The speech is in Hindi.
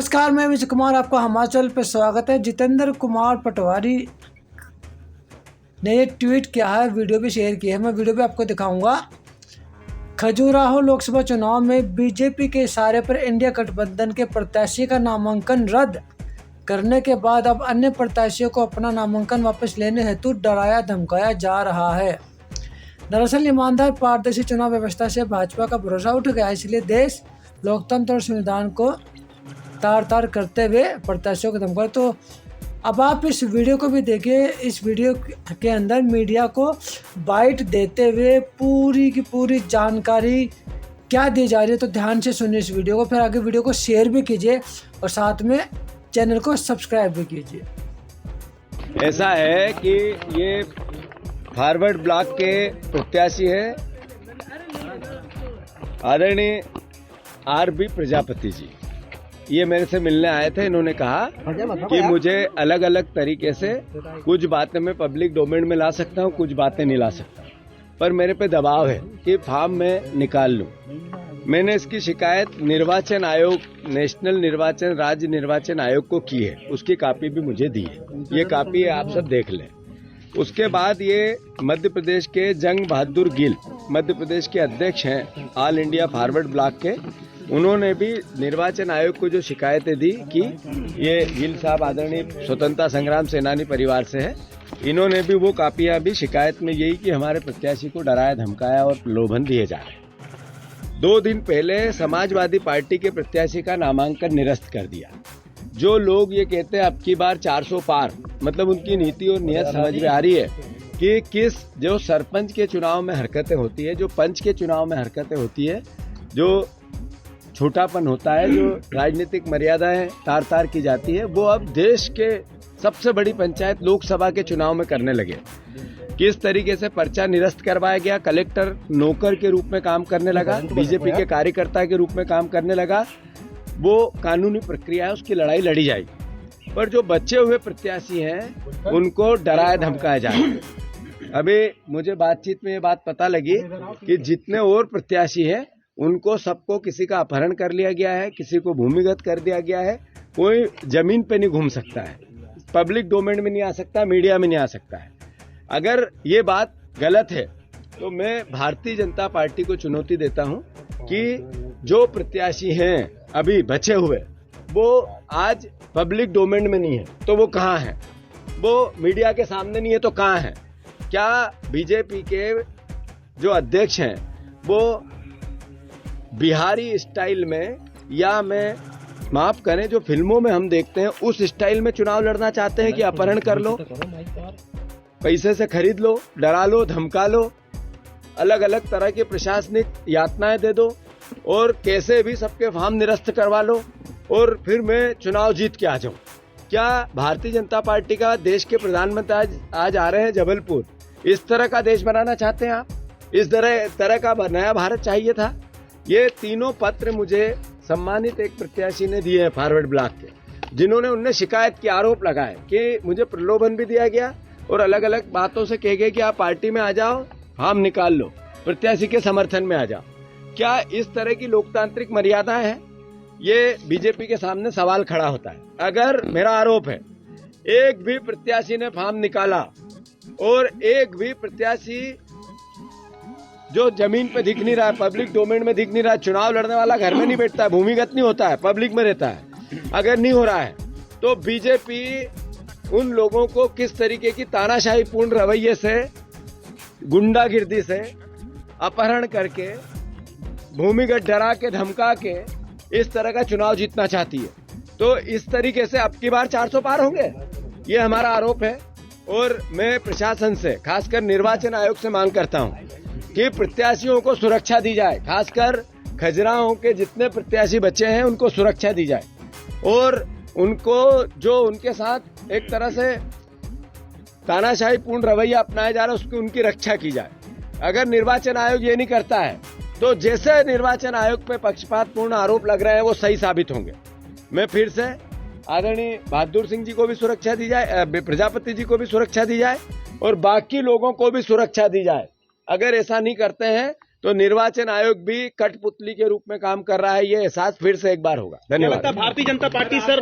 नमस्कार, मैं विजय कुमार, आपका हिमाचल पे स्वागत है। जितेंद्र कुमार पटवारी ने ये ट्वीट किया है, वीडियो भी शेयर की है। मैं वीडियो भी आपको दिखाऊंगा। खजुराहो लोकसभा चुनाव में बीजेपी के इशारे पर इंडिया गठबंधन के प्रत्याशी का नामांकन रद्द करने के बाद अब अन्य प्रत्याशियों को अपना नामांकन वापस लेने हेतु डराया धमकाया जा रहा है। दरअसल ईमानदार पारदर्शी चुनाव व्यवस्था से भाजपा का भरोसा उठ गया, इसलिए देश लोकतंत्र और संविधान को तार करते हुए प्रत्याशियों को धमका। तो अब आप इस वीडियो को भी देखिए। इस वीडियो के अंदर मीडिया को बाइट देते हुए पूरी की पूरी जानकारी क्या दी जा रही है, तो ध्यान से सुनिए इस वीडियो को। फिर आगे वीडियो को शेयर भी कीजिए और साथ में चैनल को सब्सक्राइब भी कीजिए। ऐसा है कि ये फॉरवर्ड ब्लॉक के प्रत्याशी हैं आदरणीय आर.बी. प्रजापति जी। ये मेरे से मिलने आए थे। इन्होंने कहा कि मुझे अलग अलग तरीके से कुछ बातें मैं पब्लिक डोमेन में ला सकता हूँ, कुछ बातें नहीं ला सकता, पर मेरे पे दबाव है कि फॉर्म में निकाल लूँ। मैंने इसकी शिकायत निर्वाचन आयोग, नेशनल निर्वाचन, राज्य निर्वाचन आयोग को की है। उसकी कॉपी भी मुझे दी है। ये कॉपी है, आप सब देख लें। उसके बाद ये मध्य प्रदेश के जंग बहादुर गिल, मध्य प्रदेश के अध्यक्ष हैं ऑल इंडिया फॉरवर्ड ब्लॉक के, उन्होंने भी निर्वाचन आयोग को जो शिकायतें दी कि ये गिल साहब आदरणीय स्वतंत्रता संग्राम सेनानी परिवार से है, इन्होंने भी वो कापियां भी शिकायत में यही कि हमारे प्रत्याशी को डराया धमकाया और प्रलोभन दिए जा रहे हैं। 2 दिन पहले समाजवादी पार्टी के प्रत्याशी का नामांकन निरस्त कर दिया। जो लोग ये कहते हैं अब की बार 400 पार, मतलब उनकी नीति और नीयत समझ में आ रही है कि किस जो सरपंच के चुनाव में हरकतें होती है, जो पंच के चुनाव में हरकतें होती है, जो छोटापन होता है, जो राजनीतिक मर्यादाएं तार की जाती है, वो अब देश के सबसे बड़ी पंचायत लोकसभा के चुनाव में करने लगे। किस तरीके से पर्चा निरस्त करवाया गया, कलेक्टर नौकर के रूप में काम करने लगा, बीजेपी के कार्यकर्ता के रूप में काम करने लगा, वो कानूनी प्रक्रिया है, उसकी लड़ाई लड़ी जाएगी। पर जो बचे हुए प्रत्याशी हैं उनको डराया धमकाया जाएगा। अभी मुझे बातचीत में ये बात पता लगी कि जितने और प्रत्याशी हैं उनको सबको किसी का अपहरण कर लिया गया है, किसी को भूमिगत कर दिया गया है। कोई जमीन पे नहीं घूम सकता है, पब्लिक डोमेन में नहीं आ सकता, मीडिया में नहीं आ सकता है। अगर ये बात गलत है तो मैं भारतीय जनता पार्टी को चुनौती देता हूं कि जो प्रत्याशी हैं अभी बचे हुए, वो आज पब्लिक डोमेन में नहीं है तो वो कहां है? वो मीडिया के सामने नहीं है तो कहां है? क्या बीजेपी के जो अध्यक्ष हैं वो बिहारी स्टाइल में, या मैं माफ करें जो फिल्मों में हम देखते हैं उस स्टाइल में चुनाव लड़ना चाहते हैं कि अपहरण कर लो, पैसे से खरीद लो, डरा लो, धमका लो, अलग अलग तरह की प्रशासनिक यातनाएं दे दो और कैसे भी सबके फॉर्म निरस्त करवा लो और फिर मैं चुनाव जीत के आ जाऊं? क्या भारतीय जनता पार्टी का देश के प्रधानमंत्री आज आ रहे हैं जबलपुर, इस तरह का देश बनाना चाहते हैं आप? इस तरह का नया भारत चाहिए था? ये तीनों पत्र मुझे सम्मानित एक प्रत्याशी ने दिए हैं फॉरवर्ड ब्लॉक के, जिन्होंने उनने शिकायत की, आरोप लगाए कि मुझे प्रलोभन भी दिया गया और अलग अलग बातों से कहे गए कि आप पार्टी में आ जाओ, हम निकाल लो, प्रत्याशी के समर्थन में आ जाओ। क्या इस तरह की लोकतांत्रिक मर्यादा है? ये बीजेपी के सामने सवाल खड़ा होता है। अगर मेरा आरोप है एक भी प्रत्याशी ने फॉर्म निकाला और एक भी प्रत्याशी जो जमीन पे दिख नहीं रहा है, पब्लिक डोमेन में दिख नहीं रहा है, चुनाव लड़ने वाला घर में नहीं बैठता है, भूमिगत नहीं होता है, पब्लिक में रहता है, अगर नहीं हो रहा है तो बीजेपी उन लोगों को किस तरीके की तानाशाही पूर्ण रवैये से, गुंडागिर्दी से, अपहरण करके, भूमिगत डरा के धमका के इस तरह का चुनाव जीतना चाहती है। तो इस तरीके से अब की बार 400 पार होंगे, ये हमारा आरोप है। और मैं प्रशासन से, खासकर निर्वाचन आयोग से मांग करता हूं कि प्रत्याशियों को सुरक्षा दी जाए, खासकर खजुराहो के जितने प्रत्याशी बचे हैं उनको सुरक्षा दी जाए और उनको जो उनके साथ एक तरह से तानाशाही पूर्ण रवैया अपनाया जा रहा है उसकी उनकी रक्षा की जाए। अगर निर्वाचन आयोग ये नहीं करता है तो जैसे निर्वाचन आयोग पे पक्षपातपूर्ण आरोप लग रहे हैं वो सही साबित होंगे। मैं फिर से आदरणीय बहादुर सिंह जी को भी सुरक्षा दी जाए, प्रजापति जी को भी सुरक्षा दी जाए और बाकी लोगों को भी सुरक्षा दी जाए। अगर ऐसा नहीं करते हैं तो निर्वाचन आयोग भी कठपुतली के रूप में काम कर रहा है, ये एहसास फिर से एक बार होगा। धन्यवाद। Bharatiya Janata party sir